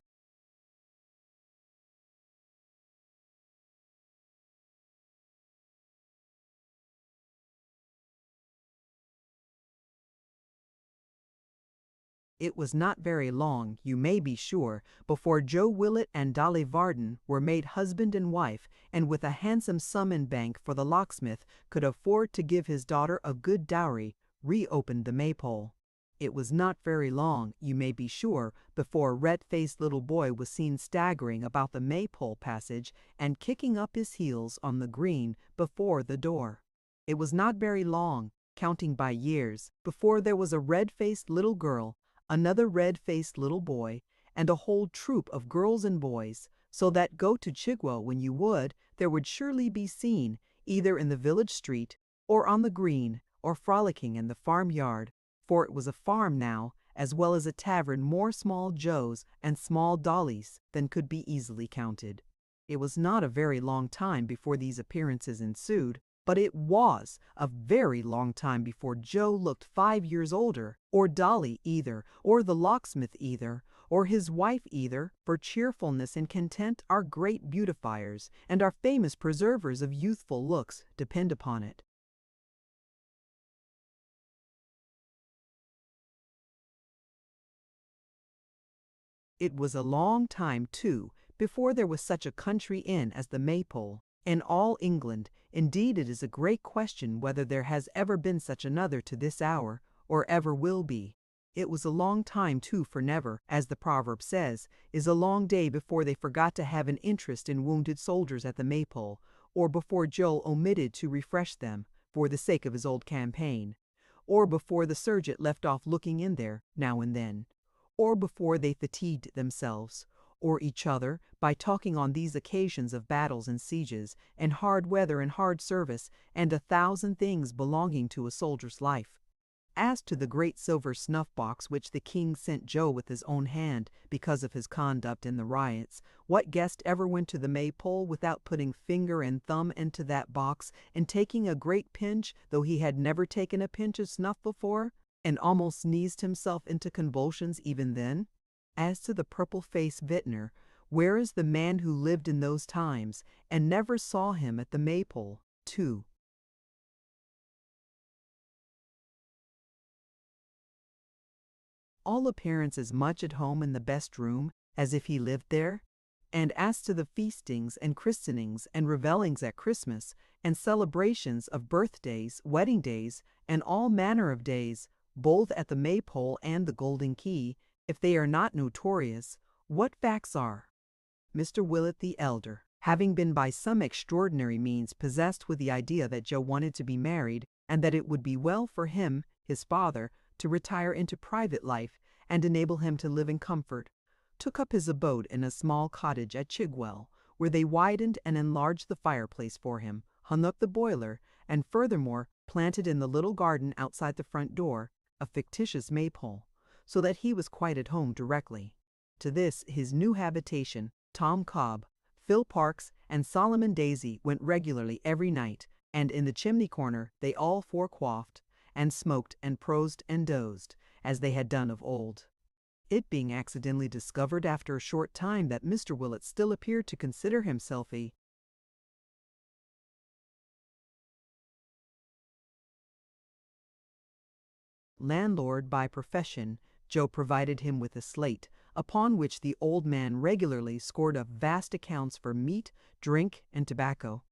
It was not very long, you may be sure, before Joe Willett and Dolly Varden were made husband and wife, and with a handsome sum in bank for the locksmith could afford to give his daughter a good dowry, reopened the Maypole. It was not very long, you may be sure, before a red-faced little boy was seen staggering about the Maypole passage and kicking up his heels on the green before the door. It was not very long, counting by years, before there was a red-faced little girl, another red-faced little boy, and a whole troop of girls and boys, so that go to Chigwell when you would, there would surely be seen, either in the village street, or on the green, or frolicking in the farmyard, for it was a farm now, as well as a tavern, more small Joes and small Dollies than could be easily counted. It was not a very long time before these appearances ensued, but it was a very long time before Joe looked 5 years older, or Dolly either, or the locksmith either, or his wife either, for cheerfulness and content are great beautifiers, and are famous preservers of youthful looks, depend upon it. It was a long time, too, before there was such a country inn as the Maypole. In all England, indeed, it is a great question whether there has ever been such another to this hour, or ever will be. It was a long time, too, for never, as the proverb says, is a long day before they forgot to have an interest in wounded soldiers at the Maypole, or before Joe omitted to refresh them, for the sake of his old campaign, or before the sergeant left off looking in there, now and then, or before they fatigued themselves, or each other, by talking on these occasions of battles and sieges, and hard weather and hard service, and 1,000 things belonging to a soldier's life. As to the great silver snuff-box which the king sent Joe with his own hand because of his conduct in the riots, what guest ever went to the Maypole without putting finger and thumb into that box and taking a great pinch, though he had never taken a pinch of snuff before, and almost sneezed himself into convulsions even then? As to the purple-faced vintner, where is the man who lived in those times, and never saw him at the Maypole, too? All appearance as much at home in the best room as if he lived there? And as to the feastings and christenings and revellings at Christmas, and celebrations of birthdays, wedding days, and all manner of days, both at the Maypole and the Golden Key, if they are not notorious, what facts are? Mr. Willett the elder, having been by some extraordinary means possessed with the idea that Joe wanted to be married, and that it would be well for him, his father, to retire into private life and enable him to live in comfort, took up his abode in a small cottage at Chigwell, where they widened and enlarged the fireplace for him, hung up the boiler, and furthermore planted in the little garden outside the front door a fictitious maypole, so that he was quite at home directly. To this his new habitation, Tom Cobb, Phil Parks, and Solomon Daisy went regularly every night, and in the chimney corner they all four quaffed, and smoked and prosed and dozed, as they had done of old. It being accidentally discovered after a short time that Mr. Willett still appeared to consider himself a landlord by profession, Joe provided him with a slate, upon which the old man regularly scored up vast accounts for meat, drink, and tobacco.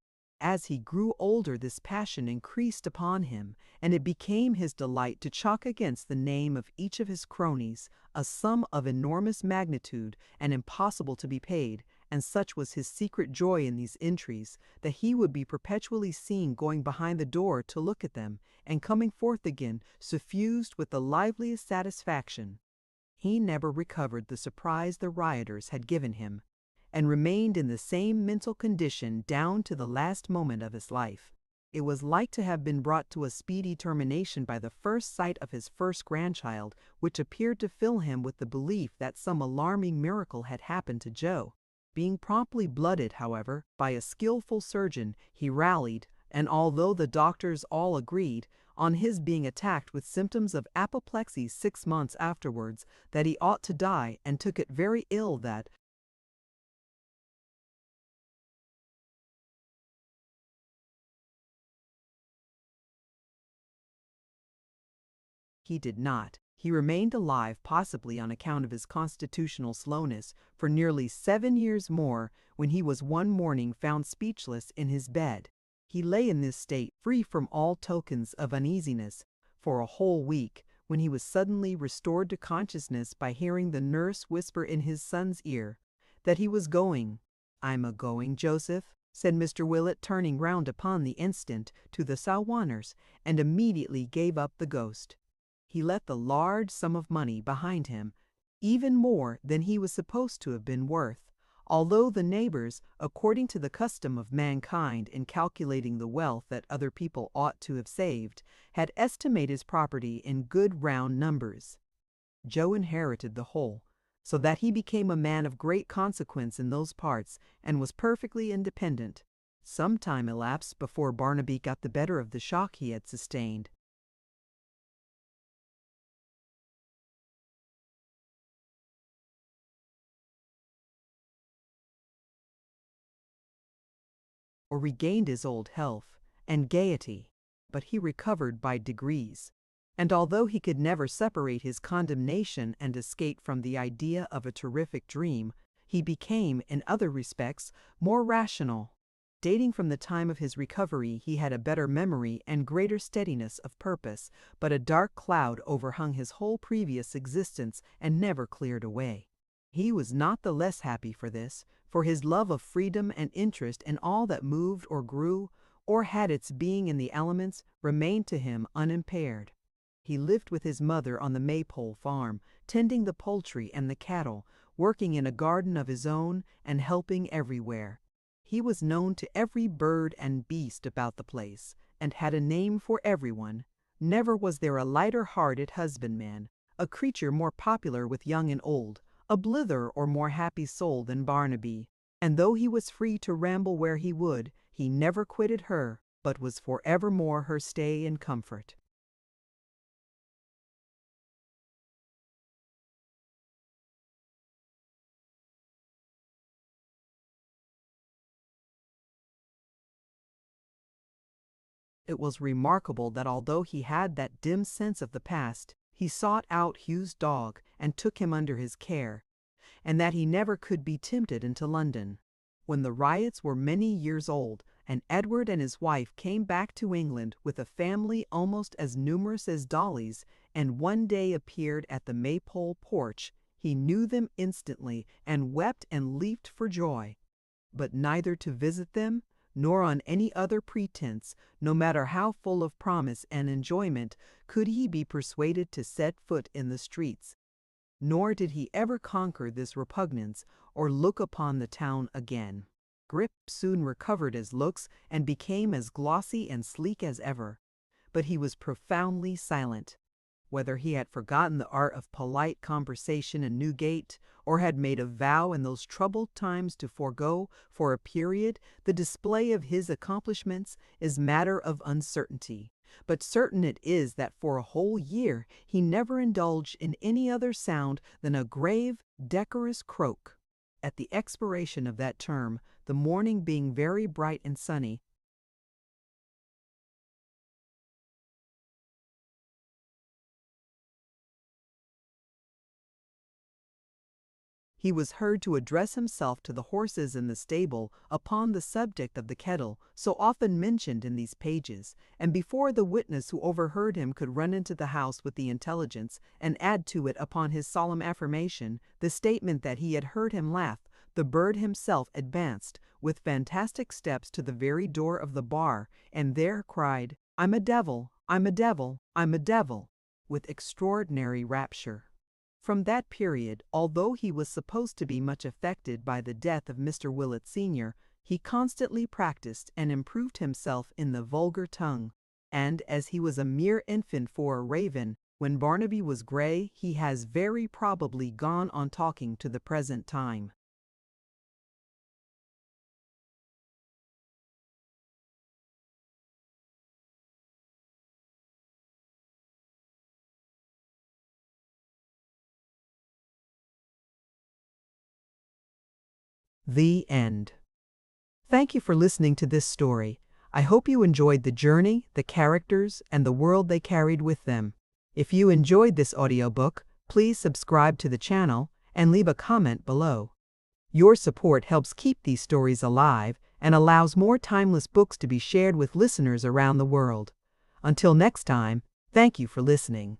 As he grew older, this passion increased upon him, and it became his delight to chalk against the name of each of his cronies a sum of enormous magnitude and impossible to be paid, and such was his secret joy in these entries, that he would be perpetually seen going behind the door to look at them, and coming forth again suffused with the liveliest satisfaction. He never recovered the surprise the rioters had given him, and remained in the same mental condition down to the last moment of his life. It was like to have been brought to a speedy termination by the first sight of his first grandchild, which appeared to fill him with the belief that some alarming miracle had happened to Joe. Being promptly blooded, however, by a skillful surgeon, he rallied, and although the doctors all agreed, on his being attacked with symptoms of apoplexy 6 months afterwards, that he ought to die, and took it very ill that, he did not. He remained alive, possibly on account of his constitutional slowness, for nearly 7 years more, when he was one morning found speechless in his bed. He lay in this state, free from all tokens of uneasiness, for a whole week, when he was suddenly restored to consciousness by hearing the nurse whisper in his son's ear that he was going. "I'm a-going, Joseph," said Mr. Willett, turning round upon the instant to the Salwanners, and immediately gave up the ghost. He left a large sum of money behind him, even more than he was supposed to have been worth, Although the neighbors, according to the custom of mankind in calculating the wealth that other people ought to have saved, had estimated his property in good round numbers, Joe inherited the whole, so that he became a man of great consequence in those parts and was perfectly independent. Some time elapsed before Barnaby got the better of the shock he had sustained, or regained his old health and gaiety, but he recovered by degrees. And although he could never separate his condemnation and escape from the idea of a terrific dream, he became, in other respects, more rational. Dating from the time of his recovery, he had a better memory and greater steadiness of purpose, but a dark cloud overhung his whole previous existence and never cleared away. He was not the less happy for this, for his love of freedom and interest in all that moved or grew, or had its being in the elements, remained to him unimpaired. He lived with his mother on the Maypole farm, tending the poultry and the cattle, working in a garden of his own, and helping everywhere. He was known to every bird and beast about the place, and had a name for everyone. Never was there a lighter-hearted husbandman, a creature more popular with young and old, a blither or more happy soul than Barnaby. And though he was free to ramble where he would, he never quitted her, but was forevermore her stay and comfort. It was remarkable that although he had that dim sense of the past, he sought out Hugh's dog and took him under his care, and that he never could be tempted into London. When the Riots were many years old, and Edward and his wife came back to England with a family almost as numerous as Dolly's, and one day appeared at the Maypole porch, he knew them instantly and wept and leaped for joy. But neither to visit them, nor on any other pretense, no matter how full of promise and enjoyment, could he be persuaded to set foot in the streets. Nor did he ever conquer this repugnance, or look upon the town again. Grip soon recovered his looks, and became as glossy and sleek as ever. But he was profoundly silent. Whether he had forgotten the art of polite conversation in Newgate, or had made a vow in those troubled times to forego, for a period, the display of his accomplishments, is matter of uncertainty. But certain it is that for a whole year he never indulged in any other sound than a grave, decorous croak. At the expiration of that term, the morning being very bright and sunny, he was heard to address himself to the horses in the stable upon the subject of the kettle so often mentioned in these pages, and before the witness who overheard him could run into the house with the intelligence, and add to it upon his solemn affirmation the statement that he had heard him laugh, the bird himself advanced with fantastic steps to the very door of the bar, and there cried, "I'm a devil, I'm a devil, I'm a devil," with extraordinary rapture. From that period, although he was supposed to be much affected by the death of Mr. Willett Sr., he constantly practiced and improved himself in the vulgar tongue, and as he was a mere infant for a raven, when Barnaby was gray, he has very probably gone on talking to the present time. The end. Thank you for listening to this story. I hope you enjoyed the journey, the characters, and the world they carried with them. If you enjoyed this audiobook, please subscribe to the channel and leave a comment below. Your support helps keep these stories alive and allows more timeless books to be shared with listeners around the world. Until next time, thank you for listening.